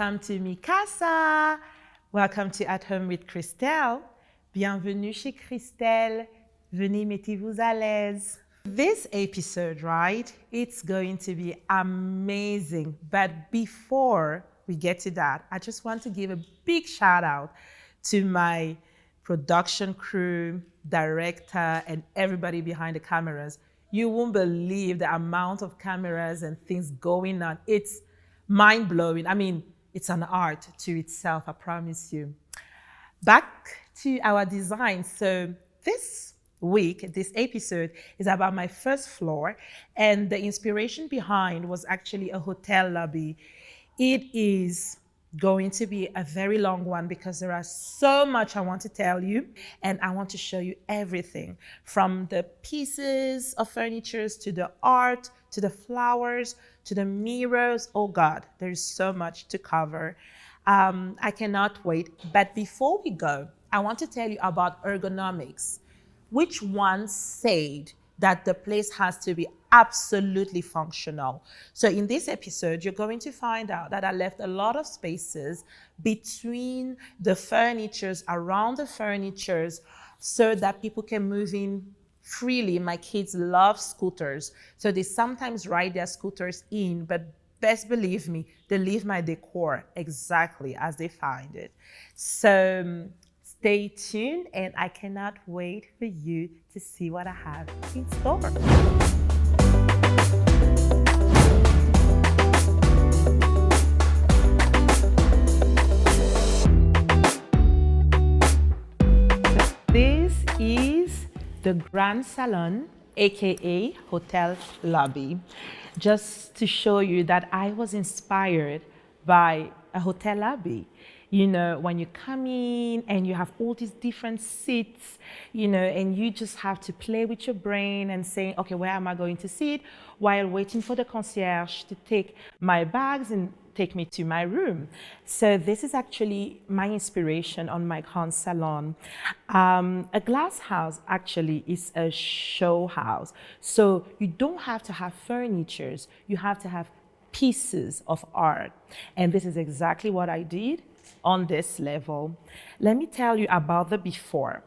Welcome to mi casa. Welcome to At Home with Christelle. Bienvenue chez Christelle. Venez, mettez-vous à l'aise. This episode, right, it's going to be amazing. But before we get to that, I just want to give a big shout out to my production crew, director, and everybody behind the cameras. You won't believe the amount of cameras and things going on. It's mind-blowing. I mean, it's an art to itself, I promise you. Back to our design. So this week, this episode is about my first floor, and the inspiration behind was actually a hotel lobby. It is going to be a very long one because there are so much I want to tell you, and I want to show you everything from the pieces of furniture to the art, to the flowers, to the mirrors. Oh God, there's so much to cover. I cannot wait. But before we go, I want to tell you about ergonomics. Which one said that the place has to be absolutely functional? So in this episode, you're going to find out that I left a lot of spaces between the furnitures, around the furnitures, so that people can move in freely. My kids love scooters, so they sometimes ride their scooters in, but best believe me, they leave my decor exactly as they find it. So stay tuned, and I cannot wait for you to see what I have in store. This is the Grand Salon, aka Hotel Lobby. Just to show you that I was inspired by a hotel lobby. You know, when you come in and you have all these different seats, you know, and you just have to play with your brain and saying, okay, where am I going to sit? While waiting for the concierge to take my bags and take me to my room. So this is actually my inspiration on my Grand Salon. A glass house actually is a show house. So you don't have to have furnitures, you have to have pieces of art. And this is exactly what I did on this level. Let me tell you about the before.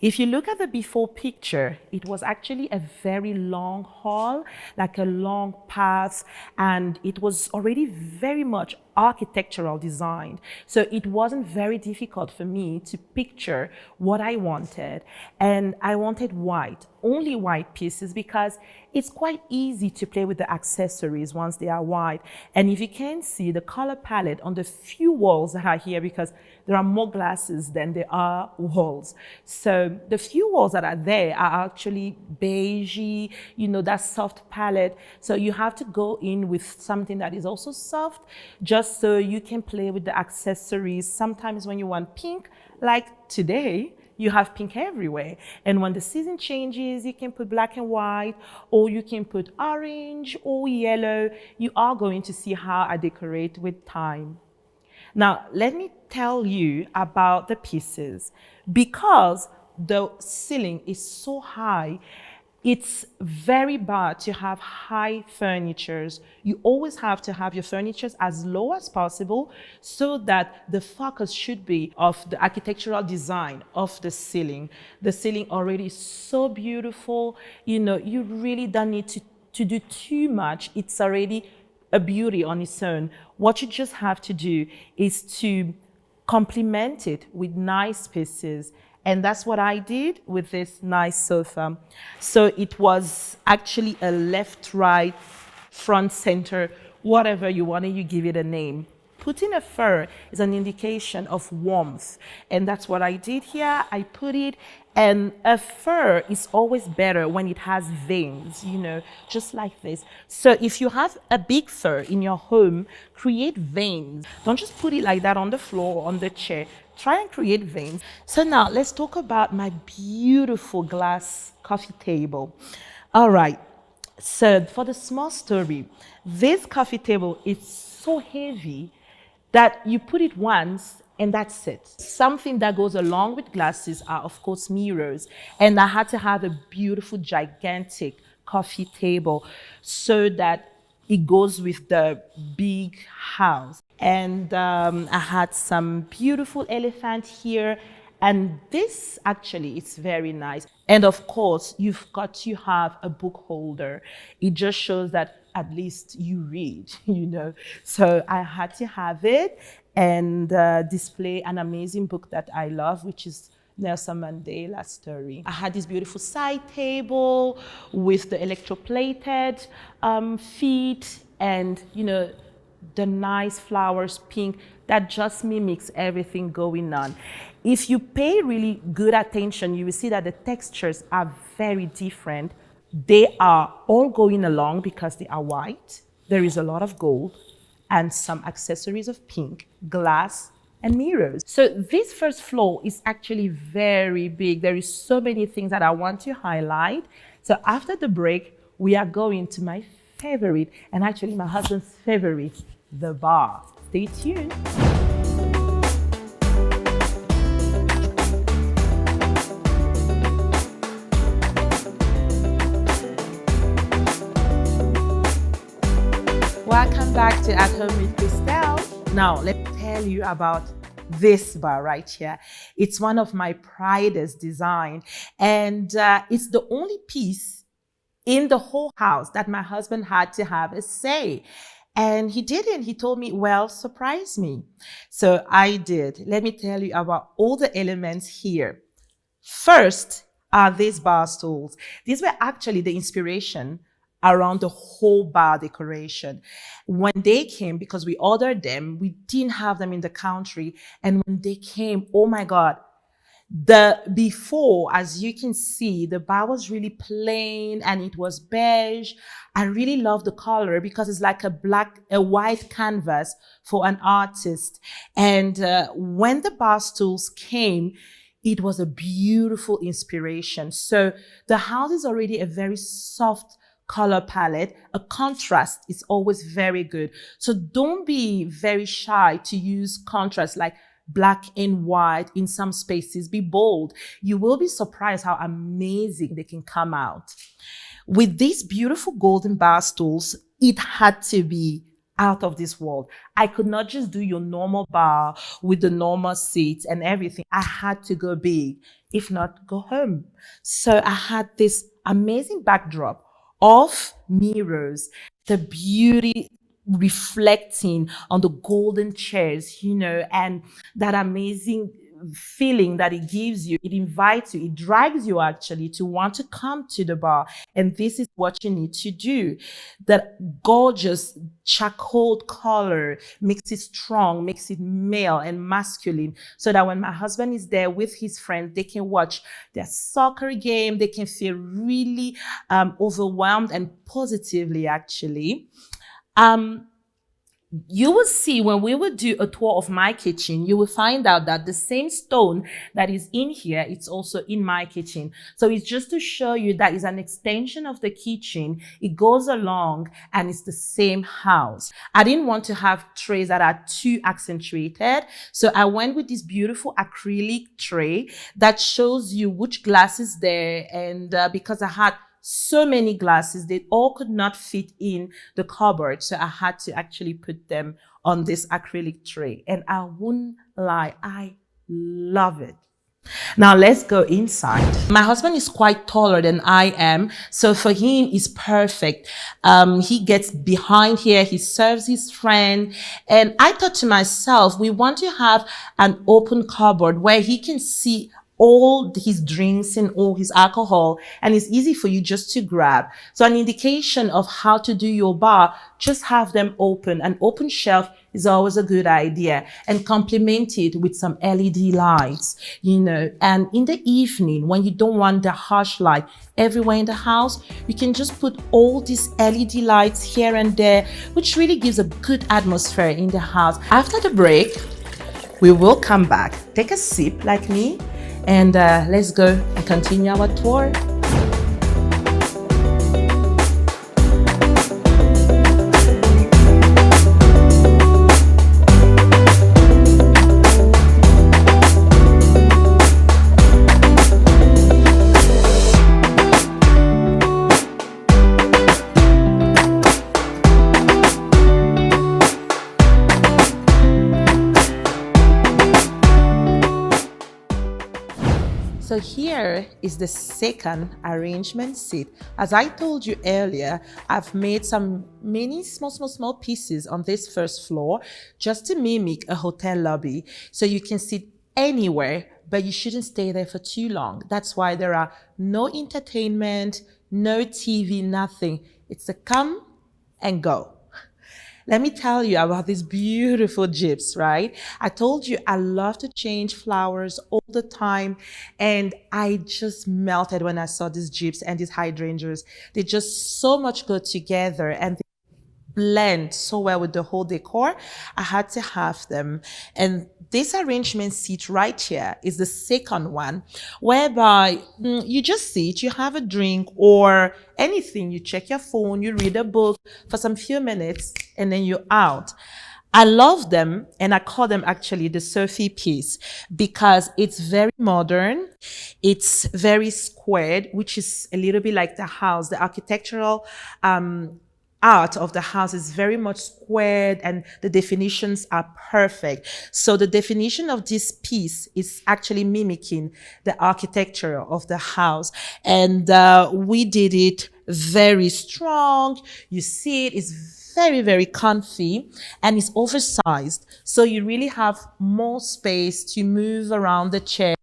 If you look at the before picture, it was actually a very long hall, like a long path, and it was already very much architectural designed. So it wasn't very difficult for me to picture what I wanted. And I wanted white, only white pieces, because it's quite easy to play with the accessories once they are white. And if you can see the color palette on the few walls that are here, because there are more glasses than there are walls. So the few walls that are there are actually beigey, you know, that soft palette. So you have to go in with something that is also soft, just so you can play with the accessories. Sometimes when you want pink, like today, you have pink everywhere. And when the season changes, you can put black and white, or you can put orange or yellow. You are going to see how I decorate with time. Now, let me tell you about the pieces. Because the ceiling is so high, it's very bad to have high furnitures. You always have to have your furnitures as low as possible so that the focus should be of the architectural design of the ceiling. The ceiling already is so beautiful. You know, you really don't need to do too much. It's already a beauty on its own. What you just have to do is to complement it with nice pieces. And that's what I did with this nice sofa. So it was actually a left, right, front, center, whatever you want, you give it a name. Putting a fur is an indication of warmth. And that's what I did here. I put it, and a fur is always better when it has veins, you know, just like this. So if you have a big fur in your home, create veins. Don't just put it like that on the floor or on the chair. Try and create veins. So now let's talk about my beautiful glass coffee table. All right. So for the small story, this coffee table is so heavy that you put it once and that's it. Something that goes along with glasses are, of course, mirrors. And I had to have a beautiful, gigantic coffee table so that it goes with the big house. And I had some beautiful elephant here. And this actually is very nice. And of course, you've got to have a book holder. It just shows that at least you read, you know. So I had to have it and display an amazing book that I love, which is Nelson Mandela's story. I had this beautiful side table with the electroplated feet and, you know, the nice flowers, pink, that just mimics everything going on. If you pay really good attention, you will see that the textures are very different. They are all going along because they are white. There is a lot of gold and some accessories of pink, glass, and mirrors. So this first floor is actually very big. There is so many things that I want to highlight. So after the break, we are going to my favorite, and actually my husband's favorite, the bar. Stay tuned. Welcome back to At Home with Christelle. Now, let me tell you about this bar right here. It's one of my proudest design, and it's the only piece in the whole house that my husband had to have a say. And he didn't. He told me, well, surprise me. So I did. Let me tell you about all the elements here. First are these bar stools. These were actually the inspiration around the whole bar decoration. When they came, because we ordered them, we didn't have them in the country. And when they came, oh my God, before, as you can see, the bar was really plain and it was beige. I really love the color because it's like a white canvas for an artist. And when the bar stools came, it was a beautiful inspiration. So the house is already a very soft color palette. A contrast is always very good. So don't be very shy to use contrast like black and white in some spaces. Be bold. You will be surprised how amazing they can come out. With these beautiful golden bar stools, it had to be out of this world. I could not just do your normal bar with the normal seats and everything. I had to go big, if not go home. So I had this amazing backdrop of mirrors, the beauty reflecting on the golden chairs, you know, and that amazing feeling that it gives you. It invites you, it drags you actually to want to come to the bar. And this is what you need to do. That gorgeous charcoal color makes it strong, makes it male and masculine, so that when my husband is there with his friends, they can watch their soccer game, they can feel really overwhelmed and positively actually. You will see when we will do a tour of my kitchen, you will find out that the same stone that is in here, it's also in my kitchen. So it's just to show you that it's an extension of the kitchen. It goes along and it's the same house. I didn't want to have trays that are too accentuated. So I went with this beautiful acrylic tray that shows you which glass is there. And because I had so many glasses, they all could not fit in the cupboard. So I had to actually put them on this acrylic tray. And I wouldn't lie, I love it. Now let's go inside. My husband is quite taller than I am, so for him it's perfect. He gets behind here, he serves his friend, and I thought to myself, we want to have an open cupboard where he can see all his drinks and all his alcohol, and it's easy for you just to grab. So an indication of how to do your bar, just have them open. An open shelf is always a good idea, and complement it with some LED lights, you know. And in the evening, when you don't want the harsh light everywhere in the house, you can just put all these LED lights here and there, which really gives a good atmosphere in the house. After the break, we will come back, take a sip like me, and let's go and continue our tour. So here is the second arrangement seat. As I told you earlier, I've made some many small pieces on this first floor just to mimic a hotel lobby. So you can sit anywhere, but you shouldn't stay there for too long. That's why there are no entertainment, no TV, nothing. It's a come and go. Let me tell you about these beautiful gyps, right? I told you I love to change flowers all the time. And I just melted when I saw these gyps and these hydrangeas. They just so much go together and blend so well with the whole decor. I had to have them. And this arrangement seat right here is the second one, whereby you just sit, you have a drink or anything, you check your phone, you read a book for some few minutes, and then you're out. I love them, and I call them actually the Sophie piece because it's very modern. It's very squared, which is a little bit like the house. The architectural art of the house is very much squared and the definitions are perfect. So the definition of this piece is actually mimicking the architecture of the house. And we did it very strong. You see it's very comfy and it's oversized. So you really have more space to move around the chair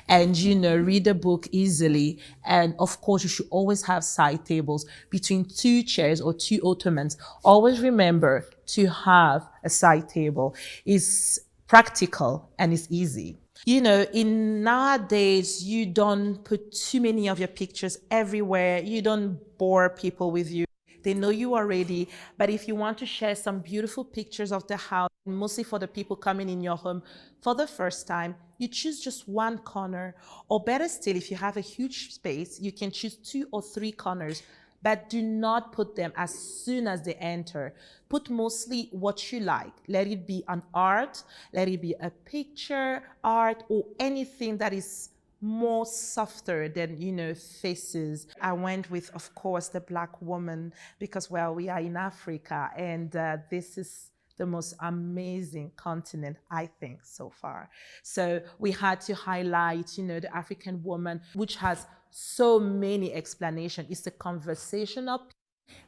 and, read a book easily. And of course, you should always have side tables between two chairs or two ottomans. Always remember to have a side table. It's practical and it's easy. In nowadays, you don't put too many of your pictures everywhere. You don't bore people with you. They know you already. But if you want to share some beautiful pictures of the house, mostly for the people coming in your home for the first time, you choose just one corner. Or better still, if you have a huge space, you can choose 2 or 3 corners. But do not put them as soon as they enter. Put mostly what you like. Let it be an art, let it be a picture, art, or anything that is more softer than, faces. I went with, of course, the Black woman because, well, we are in Africa and this is the most amazing continent, I think, so far. So we had to highlight, the African woman, which has so many explanations. It's a conversational.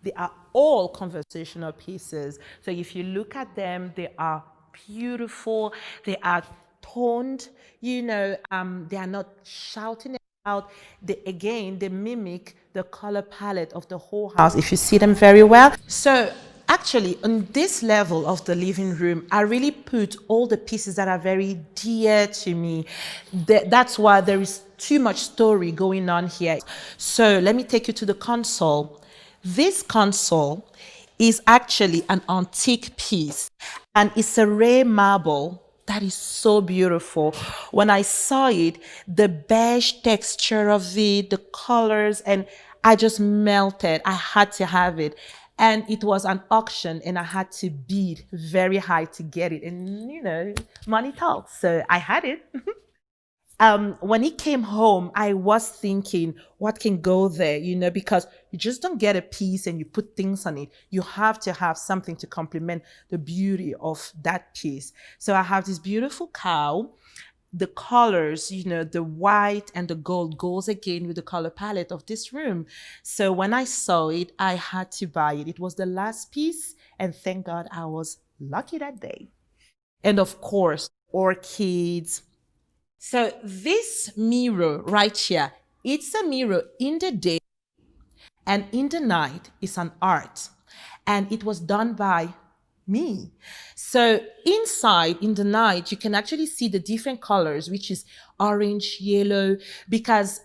They are all conversational pieces. So if you look at them, they are beautiful. They are toned. They are not shouting out. They mimic the color palette of the whole house. If you see them very well. So actually, on this level of the living room, I really put all the pieces that are very dear to me. That's why there is too much story going on here. So let me take you to the console. This console is actually an antique piece and it's a rare marble that is so beautiful. When I saw it, the beige texture of it, the colors, and I just melted. I had to have it. And it was an auction and I had to bid very high to get it. And, money talks. So I had it. When he came home, I was thinking, what can go there, because you just don't get a piece and you put things on it. You have to have something to complement the beauty of that piece. So I have this beautiful cow. The colors, the white and the gold goes again with the color palette of this room. So when I saw it, I had to buy it. It was the last piece, and thank God I was lucky that day. And of course, orchids. So this mirror right here, it's a mirror in the day and in the night is an art. And it was done by me. So inside in the night, you can actually see the different colors, which is orange, yellow, because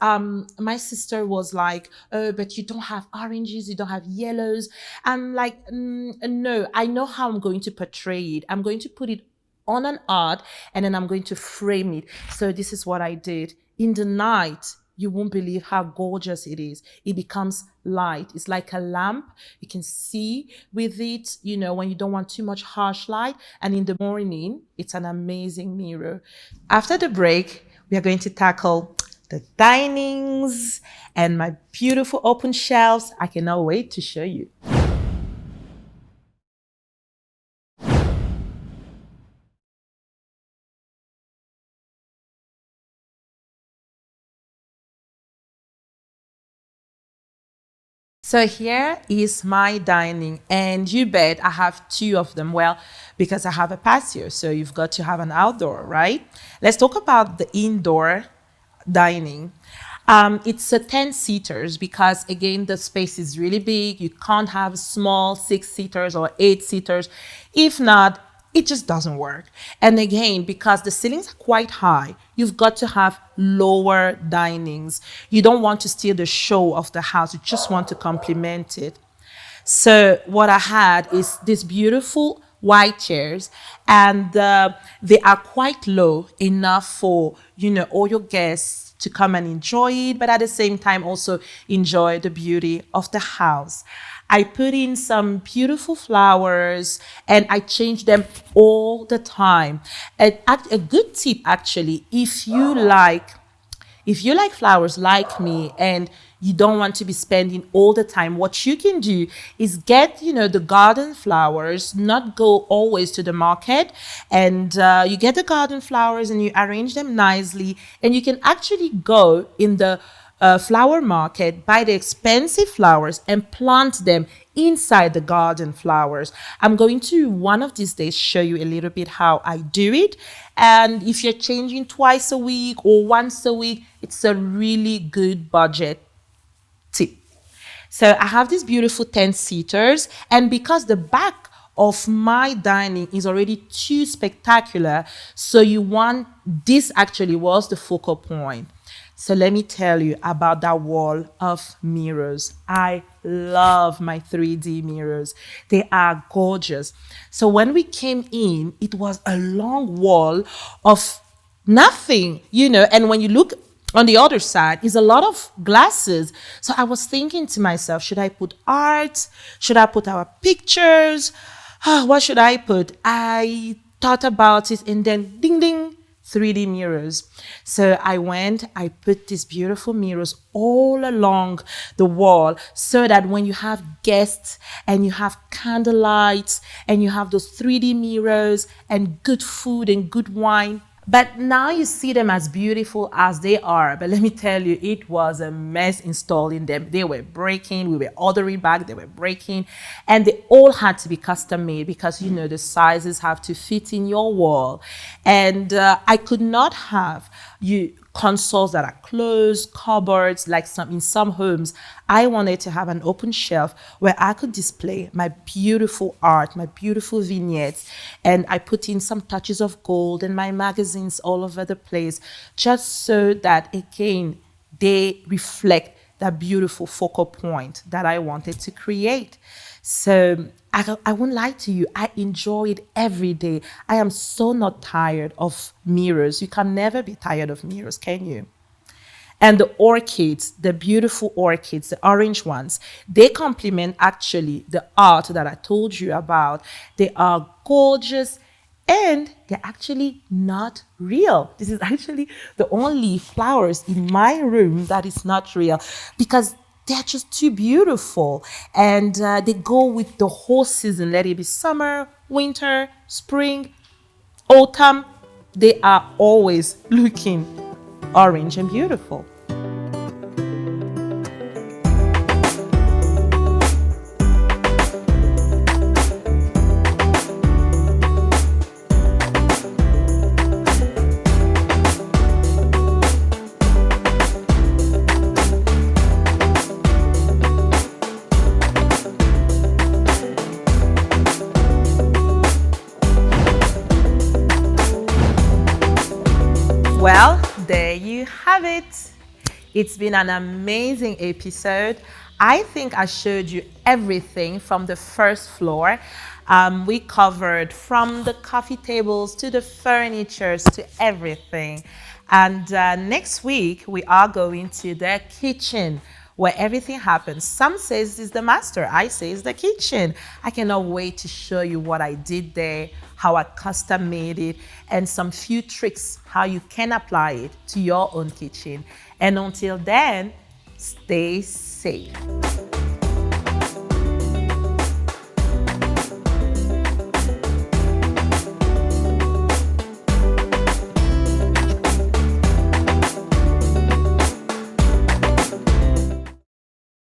my sister was like, oh, but you don't have oranges, you don't have yellows. I'm like, no, I know how I'm going to portray it. I'm going to put it on an art and then I'm going to frame it. So this is what I did. In the night, you won't believe how gorgeous it is. It becomes light. It's like a lamp. You can see with it, when you don't want too much harsh light. And in the morning, it's an amazing mirror. After the break, we are going to tackle the dinings and my beautiful open shelves. I cannot wait to show you. So here is my dining, and you bet I have two of them. Well, because I have a patio, so you've got to have an outdoor, right? Let's talk about the indoor dining. It's a 10 seaters because again, the space is really big. You can't have small 6 seaters or 8 seaters. If not, it just doesn't work. And again, because the ceilings are quite high, you've got to have lower dinings. You don't want to steal the show of the house. You just want to complement it. So what I had is these beautiful white chairs, and they are quite low enough for all your guests to come and enjoy it, but at the same time also enjoy the beauty of the house. I put in some beautiful flowers and I change them all the time. A good tip actually, if you like flowers like me and you don't want to be spending all the time, what you can do is get, the garden flowers, not go always to the market. And you get the garden flowers and you arrange them nicely. And you can actually go in the flower market, buy the expensive flowers and plant them inside the garden flowers. I'm going to one of these days show you a little bit how I do it. And if you're changing twice a week or once a week, it's a really good budget tip. So I have these beautiful 10 seaters, and because the back of my dining is already too spectacular, so this actually was the focal point. So let me tell you about that wall of mirrors. I love my 3D mirrors. They are gorgeous. So when we came in, it was a long wall of nothing, and when you look on the other side is a lot of glasses. So I was thinking to myself, should I put art? Should I put our pictures? What should I put? I thought about it and then ding ding, 3D mirrors. So I put these beautiful mirrors all along the wall so that when you have guests and you have candlelights and you have those 3D mirrors and good food and good wine, but now you see them as beautiful as they are. But let me tell you, it was a mess installing them. They were breaking. We were ordering back. They were breaking. And they all had to be custom made because, the sizes have to fit in your wall. And I could not have consoles that are closed, cupboards, like in some homes. I wanted to have an open shelf where I could display my beautiful art, my beautiful vignettes, and I put in some touches of gold and my magazines all over the place, just so that, again, they reflect that beautiful focal point that I wanted to create. So I won't lie to you, I enjoy it every day. I am so not tired of mirrors. You can never be tired of mirrors, can you? And the orchids, the beautiful orchids, the orange ones, they complement actually the art that I told you about. They are gorgeous and they're actually not real. This is actually the only flowers in my room that is not real because they're just too beautiful. And they go with the whole season. Let it be summer, winter, spring, autumn. They are always looking orange and beautiful. Well, there you have it. It's been an amazing episode. I think I showed you everything from the first floor. We covered from the coffee tables to the furnitures to everything. And next week, we are going to the kitchen where everything happens. Some says it's the master, I say it's the kitchen. I cannot wait to show you what I did there, how I custom made it, and some few tricks how you can apply it to your own kitchen. And until then, stay safe.